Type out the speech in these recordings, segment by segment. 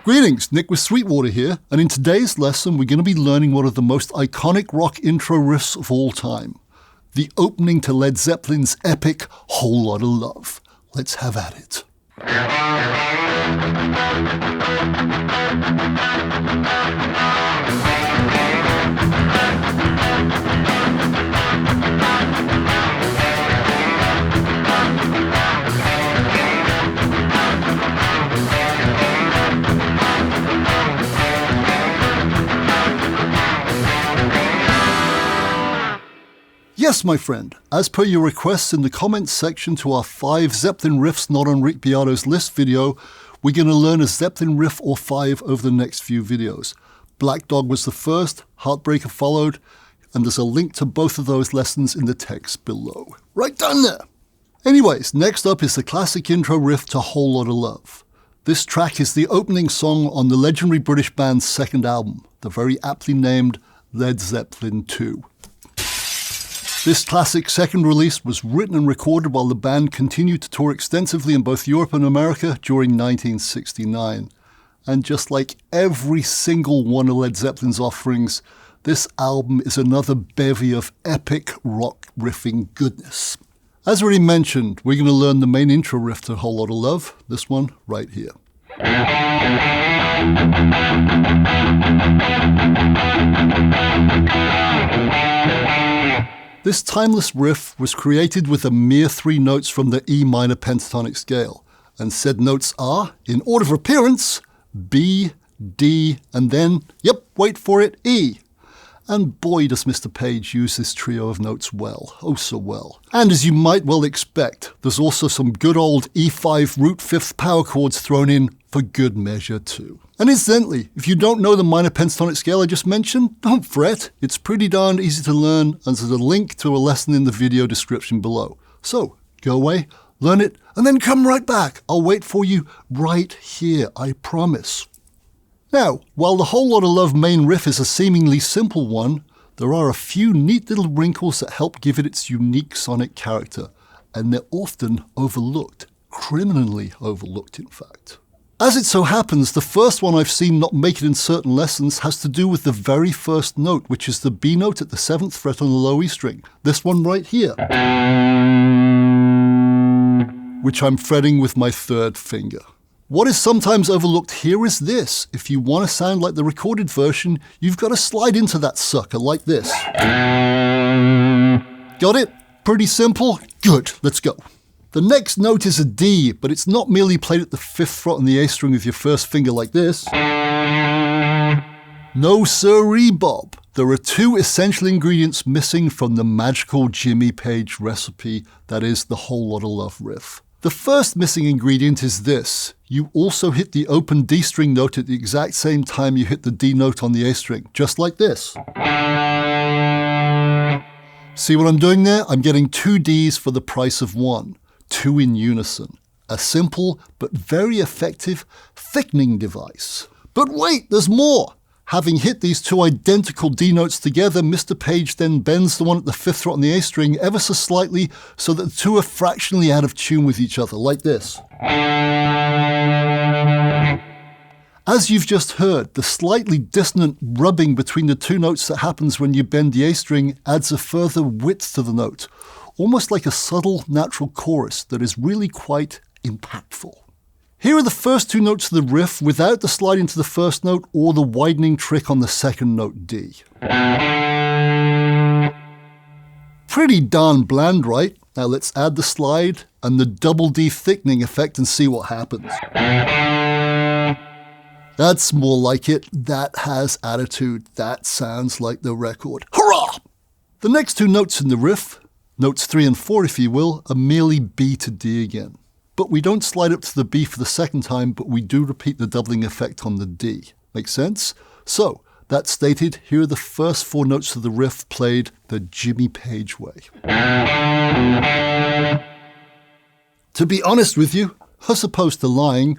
Greetings, Nick with Sweetwater here, and in today's lesson we're going to be learning one of the most iconic rock intro riffs of all time. The opening to Led Zeppelin's epic Whole Lotta Love. Let's have at it. Yes, my friend, as per your requests in the comments section to our 5 Zeppelin riffs not on Rick Beato's list video, we're going to learn a Zeppelin riff or 5 over the next few videos. Black Dog was the first, Heartbreaker followed, and there's a link to both of those lessons in the text below. Right down there! Anyways, next up is the classic intro riff to Whole Lotta Love. This track is the opening song on the legendary British band's second album, the very aptly named Led Zeppelin 2. This classic second release was written and recorded while the band continued to tour extensively in both Europe and America during 1969. And just like every single one of Led Zeppelin's offerings, this album is another bevy of epic rock riffing goodness. As already mentioned, we're going to learn the main intro riff to Whole Lotta Love, this one right here. This timeless riff was created with a mere 3 notes from the E minor pentatonic scale, and said notes are, in order of appearance, B, D, and then, yep, wait for it, E. And boy does Mr. Page use this trio of notes well, oh so well. And as you might well expect, there's also some good old E5 root 5th power chords thrown in for good measure too. And incidentally, if you don't know the minor pentatonic scale I just mentioned, don't fret, it's pretty darn easy to learn, and there's a link to a lesson in the video description below. So, go away, learn it, and then come right back. I'll wait for you right here, I promise. Now, while the Whole Lotta Love main riff is a seemingly simple one, there are a few neat little wrinkles that help give it its unique sonic character, and they're often overlooked, criminally overlooked in fact. As it so happens, the first one I've seen not make it in certain lessons has to do with the very first note, which is the B note at the 7th fret on the low E string. This one right here, which I'm fretting with my 3rd finger. What is sometimes overlooked here is this. If you want to sound like the recorded version, you've got to slide into that sucker like this. Got it? Pretty simple? Good, let's go. The next note is a D, but it's not merely played at the 5th fret on the A string with your 1st finger like this. No sirree, Bob. There are 2 essential ingredients missing from the magical Jimmy Page recipe that is the Whole Lotta Love riff. The first missing ingredient is this. You also hit the open D string note at the exact same time you hit the D note on the A string, just like this. See what I'm doing there? I'm getting 2 Ds for the price of 1. 2 in unison. A simple but very effective thickening device. But wait, there's more! Having hit these 2 identical D notes together, Mr. Page then bends the one at the 5th fret on the A string ever so slightly so that the 2 are fractionally out of tune with each other, like this. As you've just heard, the slightly dissonant rubbing between the 2 notes that happens when you bend the A string adds a further width to the note, almost like a subtle natural chorus that is really quite impactful. Here are the first 2 notes of the riff without the slide into the 1st note or the widening trick on the 2nd note D. Pretty darn bland, right? Now let's add the slide and the double D thickening effect and see what happens. That's more like it. That has attitude. That sounds like the record. Hurrah! The next 2 notes in the riff, notes 3 and 4 if you will, are merely B to D again. But we don't slide up to the B for the 2nd time, but we do repeat the doubling effect on the D. Make sense? So, that stated, here are the first 4 notes of the riff played the Jimmy Page way. To be honest with you, as opposed to lying,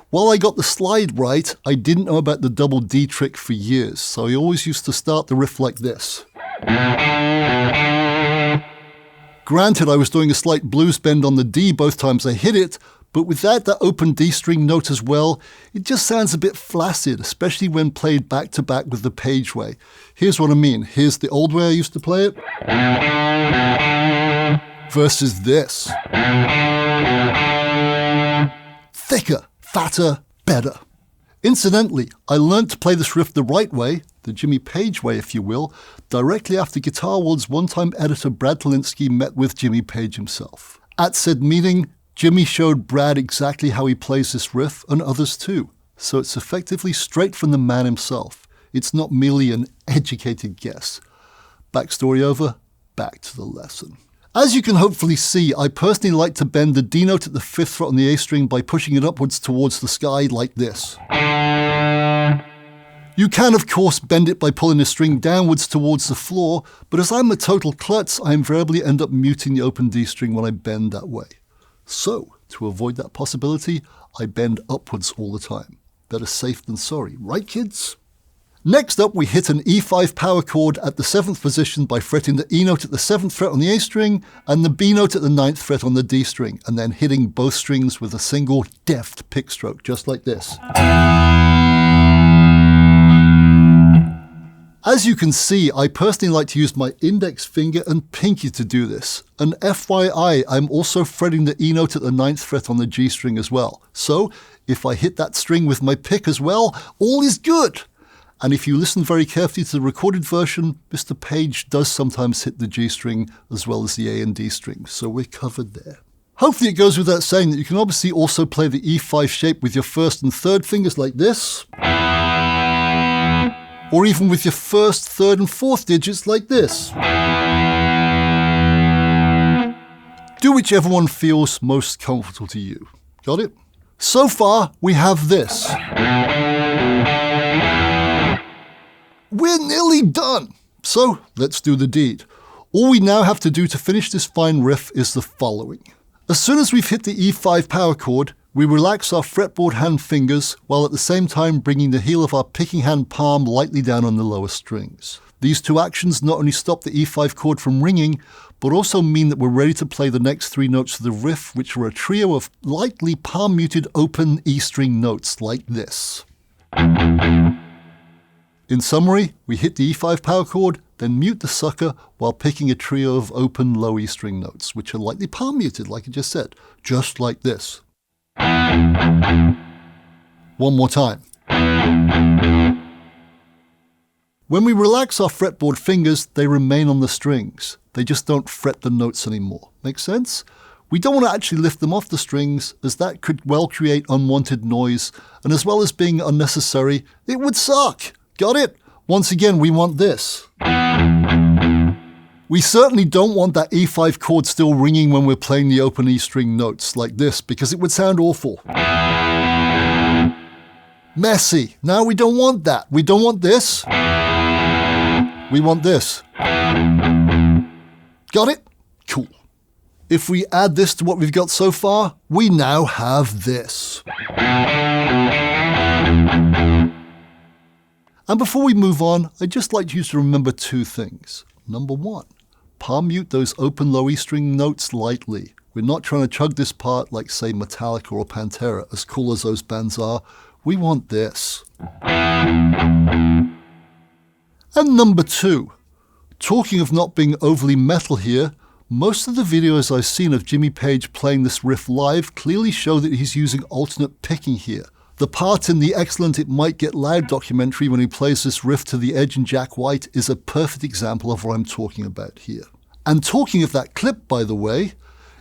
while I got the slide right, I didn't know about the double D trick for years, so I always used to start the riff like this. Granted, I was doing a slight blues bend on the D both times I hit it, But without that open D string note as well, it just sounds a bit flaccid, especially when played back to back with the page way. Here's what I mean. Here's the old way I used to play it versus this. Thicker, fatter, better. Incidentally, I learned to play this riff the right way, the Jimmy Page way if you will, directly after Guitar World's one-time editor Brad Talinsky met with Jimmy Page himself. At said meeting, Jimmy showed Brad exactly how he plays this riff, and others too. So it's effectively straight from the man himself. It's not merely an educated guess. Backstory over, back to the lesson. As you can hopefully see, I personally like to bend the D note at the 5th fret on the A string by pushing it upwards towards the sky like this. You can of course bend it by pulling the string downwards towards the floor, but as I'm a total klutz, I invariably end up muting the open D string when I bend that way. So, to avoid that possibility, I bend upwards all the time. Better safe than sorry, right kids? Next up, we hit an E5 power chord at the 7th position by fretting the E note at the 7th fret on the A string and the B note at the 9th fret on the D string, and then hitting both strings with a single deft pick stroke, just like this. As you can see, I personally like to use my index finger and pinky to do this. And FYI, I'm also fretting the E note at the 9th fret on the G string as well. So, if I hit that string with my pick as well, all is good. And if you listen very carefully to the recorded version, Mr. Page does sometimes hit the G string as well as the A and D strings, so we're covered there. Hopefully it goes without saying that you can obviously also play the E5 shape with your 1st and 3rd fingers like this. Or even with your 1st, 3rd and 4th digits like this. Do whichever one feels most comfortable to you. Got it? So far, we have this. We're nearly done. So, let's do the deed. All we now have to do to finish this fine riff is the following. As soon as we've hit the E5 power chord, we relax our fretboard hand fingers while at the same time bringing the heel of our picking hand palm lightly down on the lower strings. These two actions not only stop the E5 chord from ringing, but also mean that we're ready to play the next 3 notes of the riff, which are a trio of lightly palm-muted open E string notes like this. In summary, we hit the E5 power chord, then mute the sucker while picking a trio of open low E string notes, which are lightly palm-muted, like I just said, just like this. One more time. When we relax our fretboard fingers, they remain on the strings. They just don't fret the notes anymore. Make sense? We don't want to actually lift them off the strings, as that could well create unwanted noise, and as well as being unnecessary, it would suck. Got it? Once again, we want this. We certainly don't want that E5 chord still ringing when we're playing the open E string notes like this, because it would sound awful. Messy. Now we don't want that. We don't want this. We want this. Got it? Cool. If we add this to what we've got so far, we now have this. And before we move on, I'd just like you to remember 2 things. Number 1, palm mute those open low E string notes lightly. We're not trying to chug this part like, say, Metallica or Pantera, as cool as those bands are. We want this. And number 2, talking of not being overly metal here, most of the videos I've seen of Jimmy Page playing this riff live clearly show that he's using alternate picking here. The part in the excellent It Might Get Loud documentary when he plays this riff to the Edge and Jack White is a perfect example of what I'm talking about here. And talking of that clip, by the way,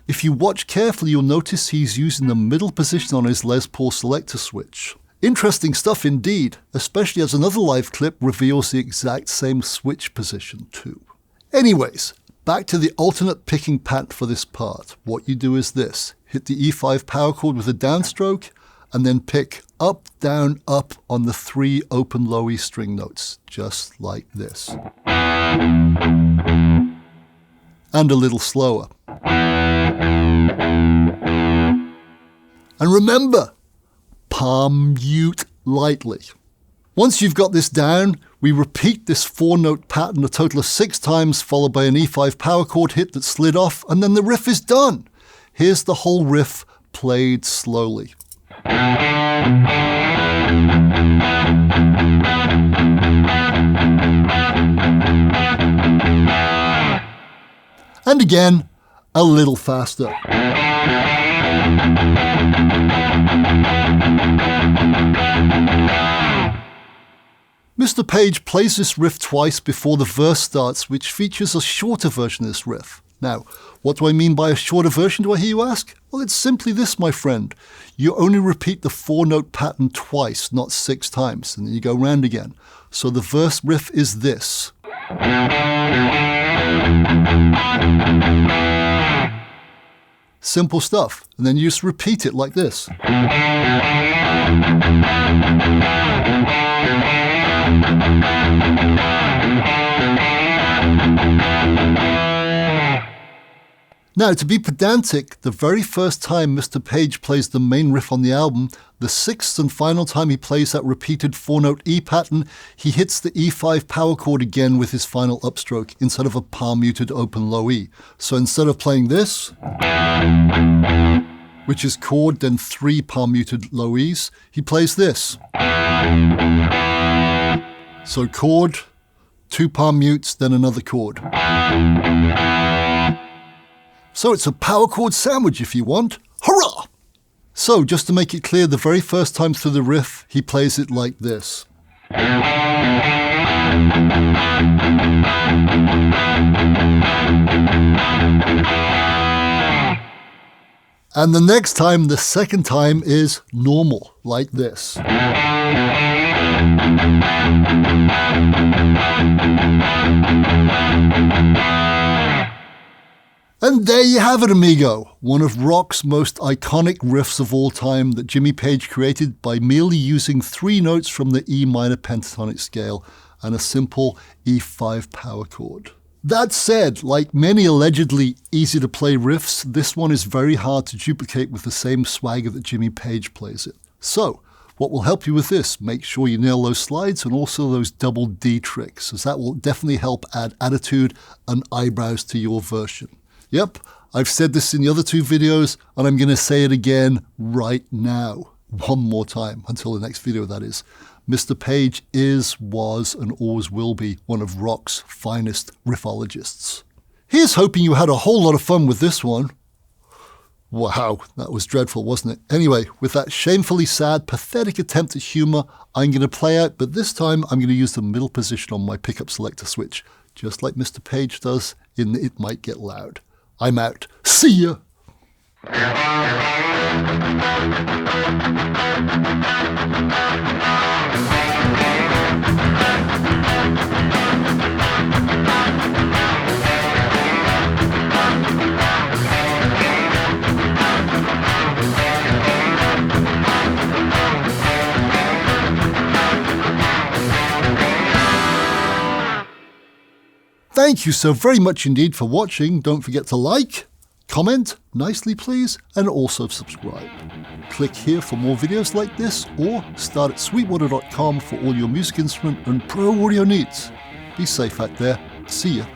if you watch carefully you'll notice he's using the middle position on his Les Paul selector switch. Interesting stuff indeed, especially as another live clip reveals the exact same switch position too. Anyways, back to the alternate picking pattern for this part. What you do is this: hit the E5 power chord with a downstroke, and then pick up, down, up on the 3 open low E string notes, just like this. And a little slower. And remember, palm mute lightly. Once you've got this down, we repeat this 4-note pattern a total of 6 times, followed by an E5 power chord hit that slid off, and then the riff is done. Here's the whole riff played slowly. And again, a little faster. Mr. Page plays this riff twice before the verse starts, which features a shorter version of this riff. Now, what do I mean by a shorter version, do I hear you ask? Well, it's simply this, my friend. You only repeat the 4-note pattern twice, not 6 times, and then you go round again. So the verse riff is this. Simple stuff. And then you just repeat it like this. Now, to be pedantic, the very first time Mr. Page plays the main riff on the album, the 6th and final time he plays that repeated 4-note E pattern, he hits the E5 power chord again with his final upstroke instead of a palm-muted open low E. So instead of playing this, which is chord, then 3 palm-muted low E's, he plays this. So chord, 2 palm mutes, then another chord. So it's a power chord sandwich if you want. Hurrah! So just to make it clear, the very first time through the riff, he plays it like this. And the next time, the second time, is normal, like this. And there you have it, amigo. One of rock's most iconic riffs of all time that Jimmy Page created by merely using 3 notes from the E minor pentatonic scale and a simple E5 power chord. That said, like many allegedly easy-to-play riffs, this one is very hard to duplicate with the same swagger that Jimmy Page plays it. So, what will help you with this? Make sure you nail those slides and also those double D tricks, as that will definitely help add attitude and eyebrows to your version. Yep, I've said this in the other 2 videos, and I'm going to say it again right now. One more time, until the next video, that is. Mr. Page is, was, and always will be one of rock's finest riffologists. Here's hoping you had a whole lot of fun with this one. Wow, that was dreadful, wasn't it? Anyway, with that shamefully sad, pathetic attempt at humor, I'm going to play out, but this time I'm going to use the middle position on my pickup selector switch, just like Mr. Page does in It Might Get Loud. I'm out. See ya! Thank you so very much indeed for watching. Don't forget to like, comment, nicely please, and also subscribe. Click here for more videos like this, or start at sweetwater.com for all your music instrument and pro audio needs. Be safe out there. See ya.